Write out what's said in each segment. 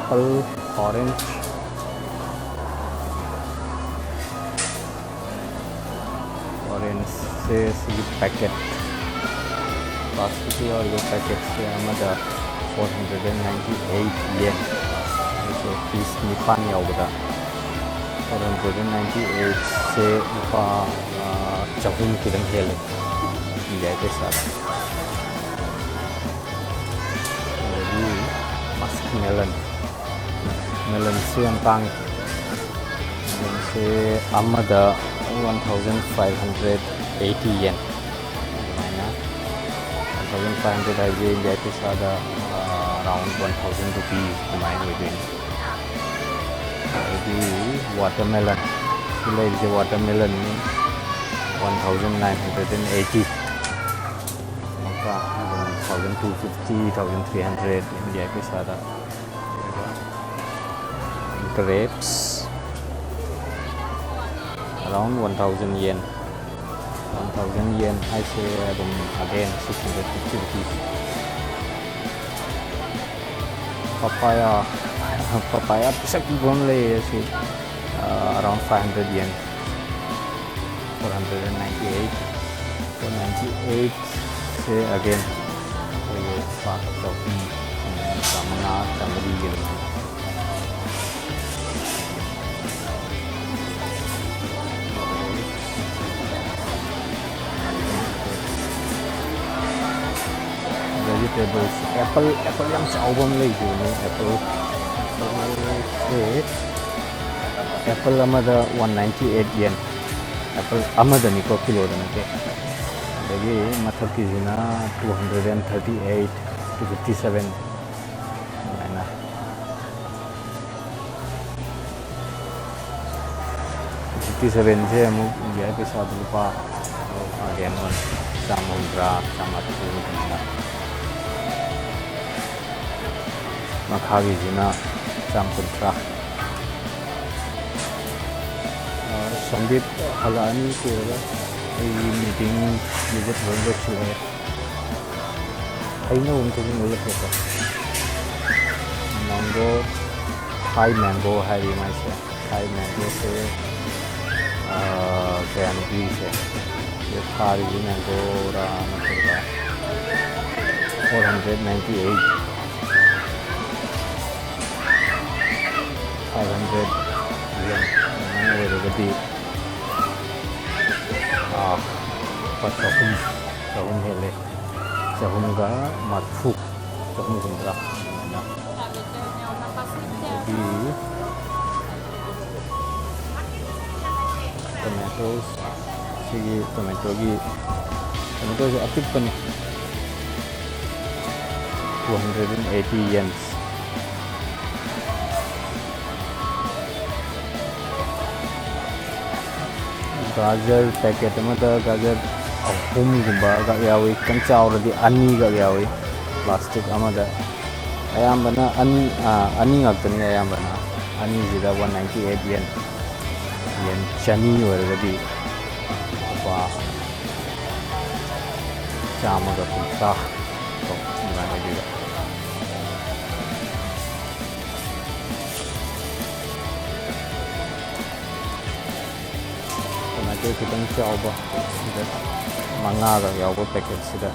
apple, orange, से packet basmati और ये पैकेट से हमारा 498 येन जो पीस निपान यावदा 498 से उपा चहुम किदम हेले इंडिया के साथ ये मस्क मेलन से अंतांग से अमदा 1580 yen. 1500 है ये इंडिया के साथ around 1000 rupees combined within. ये watermelon, ये watermelon 1980. मका 1250, 1300 इंडिया के साथ. Grapes around 1000 yen. 1000 yen I say again 650 rupees. Papaya bisa only around 500 yen. 498. 498 say again sama yen. Vegetables, apple yang caubam lagi ni apple amada 198 yen. Apple amada ni ko kilo dan ke. Jadi mathak ki jina 238 to 57. Mana? 57 je mu dia ke saat lupa again one samudra sama tu. Makhavi jina samudra. Sambit halani ke meeting visit hondo chile. Aina unko ni ulat hoka. Mango, Thai mango hai mai se. Thai mango se canopy se. ये थारी mango रहा मतलब 498 500 yen वो रेगती चहुम हेले चहुम का मरफू चहुम गुंडा tomatoes sige tomato apik pa ni 280 yen. Gajar packet amada gajar ahum gumba ga yawi kan chawradi ani ga yawi plastic amada ayambana ani ngaktani ayambana ani jida 198 yen chani oiragadi चामग कुत्ता तो बनाने दिया tomato कितने चावबा मंगागा यावबा packet सिदा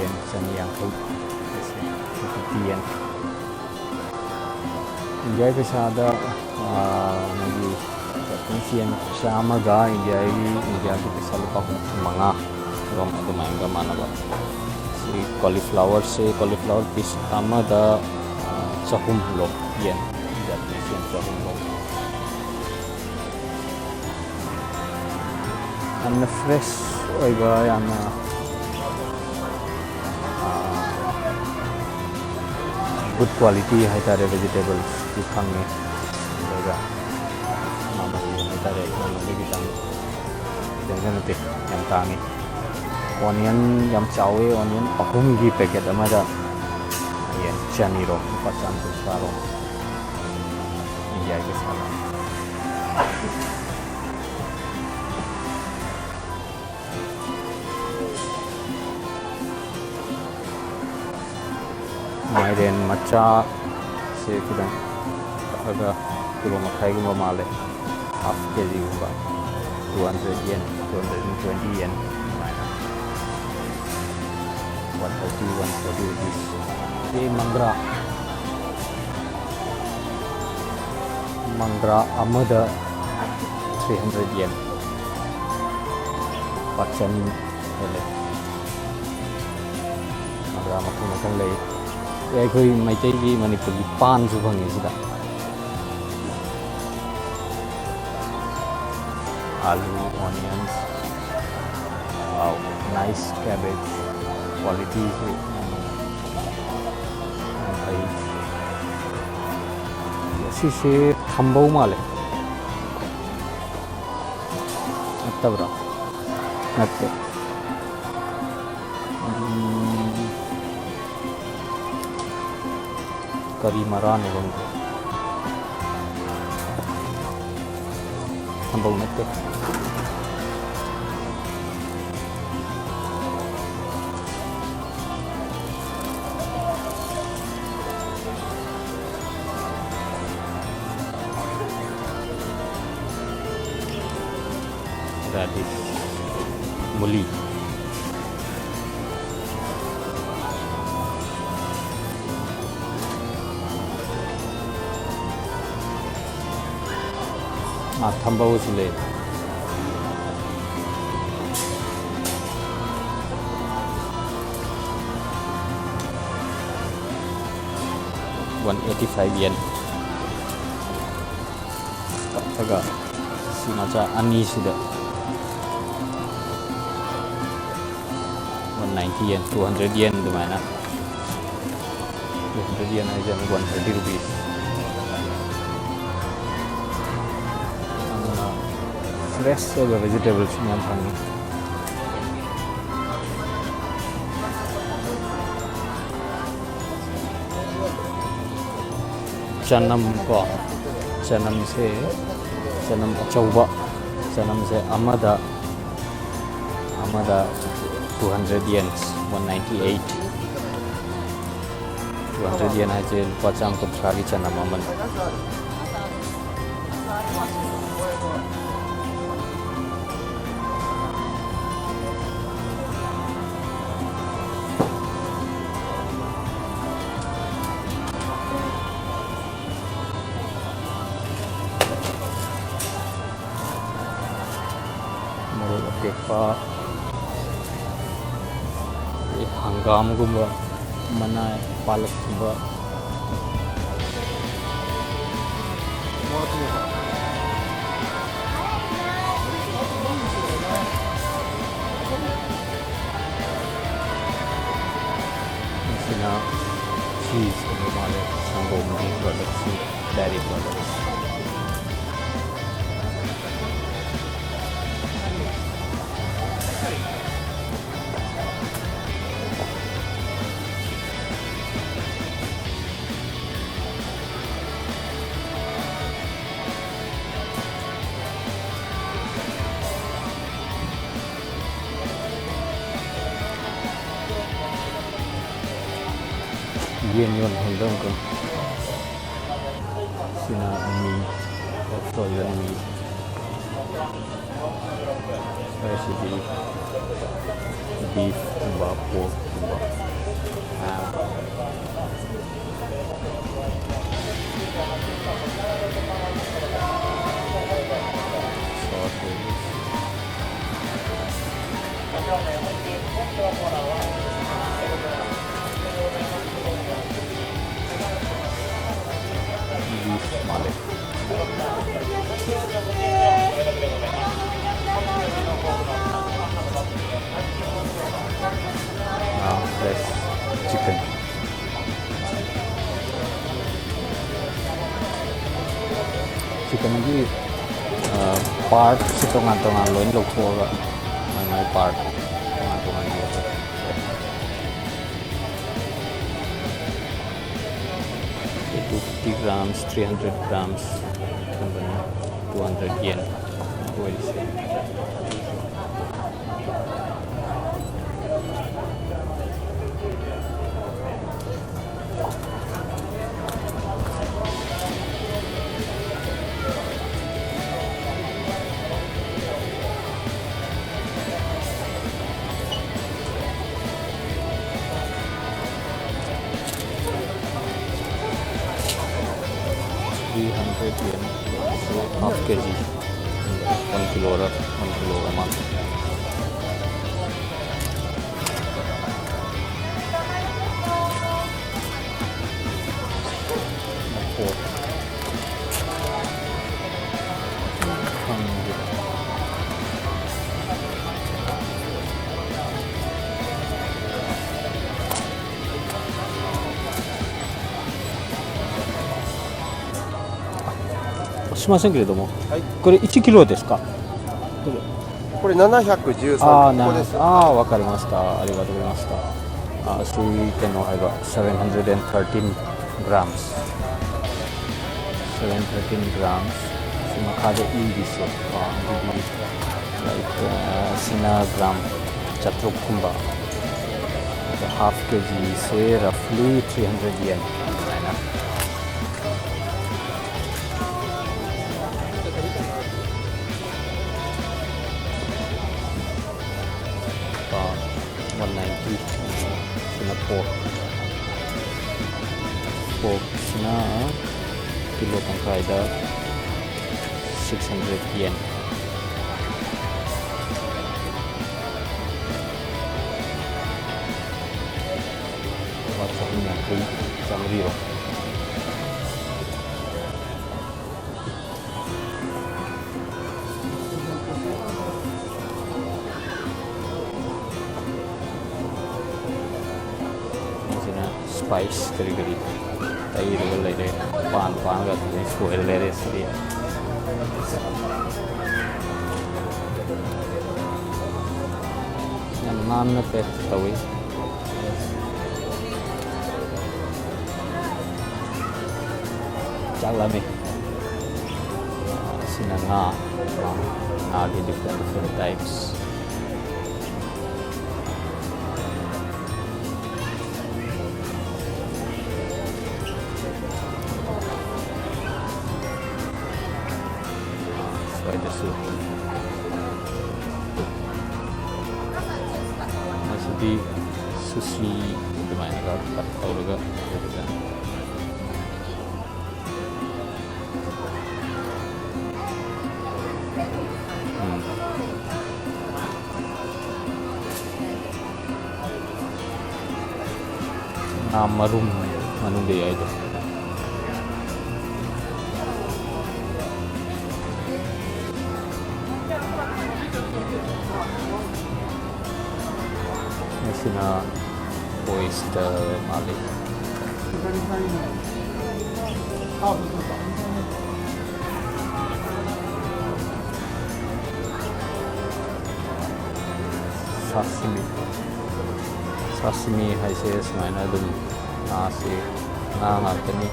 yen चनी यांखल yen India के साथ नगी Pensian sama ga India ke bisa lupa manga rom itu mangga mana ba si cauliflower piece sama da sahum lo yen da pensian sahum lo and fresh oi ba yana good quality hai tare vegetables ki khange daga yang tangi onion yang cawe onion ahum gi packet amada yen chani ro pasan tu saro iya ke sana Mairen macha se kidang aga kilo makhai gumba male half kg gumba 200 yen 220 yen 140 rupees. Ye mangra amada 300 yen pachen hele mangra makung lei ye khoi maitai gi manipur gi pan su bhangi sida aloo onions wow nice cabbage quality se ai si se thambau male attabra natte kari maran evang thambau natte radish muli thambau sile 185 yen. Taga sinacha ani sida 190 yen, 200 yen dumana. 200 yen aja 130 rupees. Fresh vegetables yang kami. Chanam ko, chanam coba, chanam se amada 200 yen, 198. 200 yen aja pacam ko thari chanam aman. Kepa hanggam gumba mana palak gumba sina cheese gumba sanggom di products dairy products. Yen yon hendong ko sina meat frozen meat fresh beef kumba pork kumba Malik. Now fresh chicken. Chicken ini part setengah-tengah loin lokal, mana part tengah-tengah dia. 50 grams, 300 grams, 200 yen. 300 yen. So half kg. 1 kilo ra 1 kilo ama. Pork. 100.しませんけれども、はい、これ1キロですか？これ713ああ、ここです。わかりました。ありがとうございました。So we can have 713 grams. 713 grams. So makada ibis yo. Like sina gram chatruk kumba. So half kg say roughly 300 yen. Right? 190 sina pork sina kilo tangkai da 600 yen. What's in the Samrio? Spice kari-kari tayo rin lagi pan kat ni fuel lere sih nan na pet tawi cakla nih sinanga ada different types. Masih sushi gimana kan tahu juga gitu kan. Marum manung dia itu. Sina oyster mali. Sashimi hai se smaina dum nasi ngatani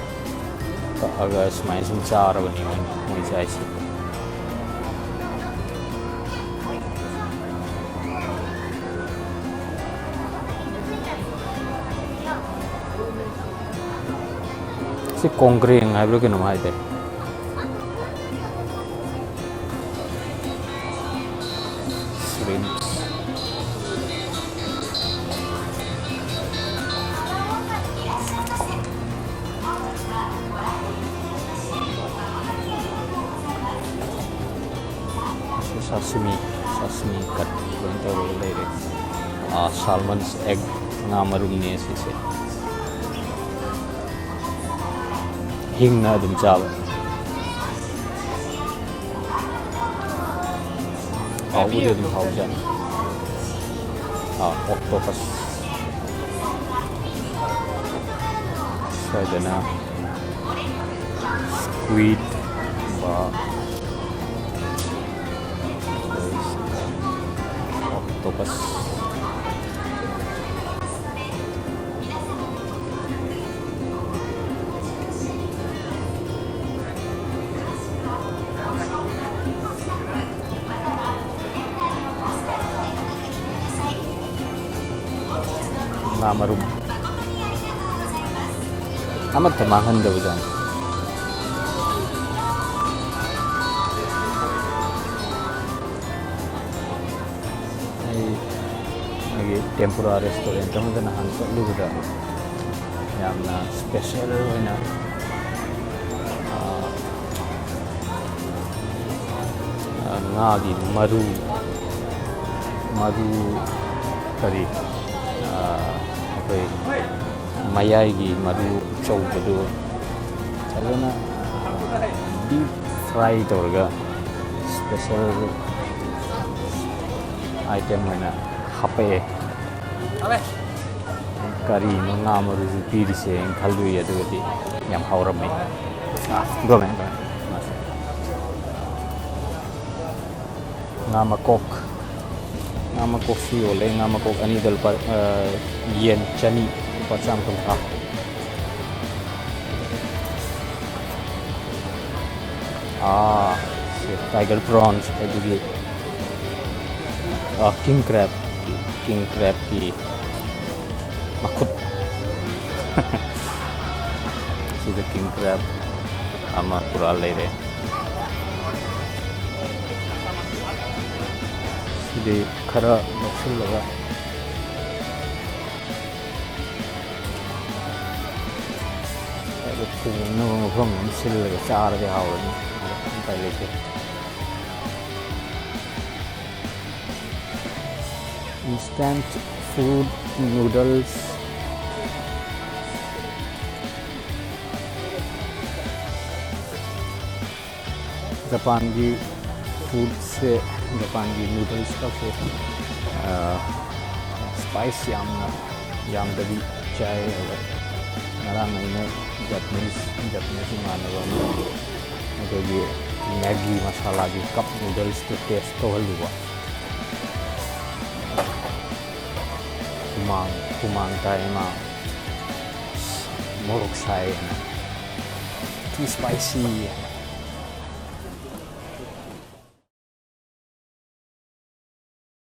ka aga smain sum char bani moi chai se si kongkring ai bro ke namai de shrimp sashimi cut untuk lele salmon's egg ngamarum ni sise hing na dum chaba udah dum haujan octopus sadana squid ba octopus ngamarum amat temahan daw dyan ay tempura restaurant mo na hanso lugar yam na special na ꯉꯥꯒꯤ ꯃꯔꯨ ꯀꯔꯤ ꯑꯩꯈꯣꯏ ꯃꯌꯥꯏꯒꯤ ꯃꯔꯨ ꯑꯆꯧꯕꯗꯨ ꯐꯖꯅ deep fry ꯇꯧꯔꯒ special item ꯑꯣꯏꯅ ꯍꯥꯞꯄꯛꯑꯦ ꯀꯔꯤꯅꯣ ꯉꯥ ꯃꯔꯨꯁꯨ ꯄꯤꯔꯤꯁꯦ ꯍꯥꯏꯅ ꯈꯜꯂꯨꯏ ꯑꯗꯨꯒꯗꯤ ꯌꯥꯝ ꯍꯥꯎꯔꯝꯃꯦ ꯒꯣꯃꯦꯟ ꯉꯥ ꯃꯀꯣꯛꯁꯨ ꯌꯣꯜꯂꯦ ꯉꯥ ꯃꯀꯣꯛ ꯑꯅꯤꯗ ꯂꯨꯄꯥ ꯌꯦꯟ ꯆꯅꯤ ꯂꯨꯄꯥ 150. Tiger prawns ꯑꯗꯨꯒꯤ king crab की makut sida king crab ama pura leire sidi khara noksullaga ado thungna mafam sillaga chaarage hawrani pai leite instant food noodles Japan की फूड से जापान की नूडल्स का से स्पाइस यामदबी चाय अगर नरांग अइना जापानीज मानव अदगी Maggi मसाला की कप नूडल्स तो टेस्ट तो हलुआ humang tayo मोरक Sai too spicy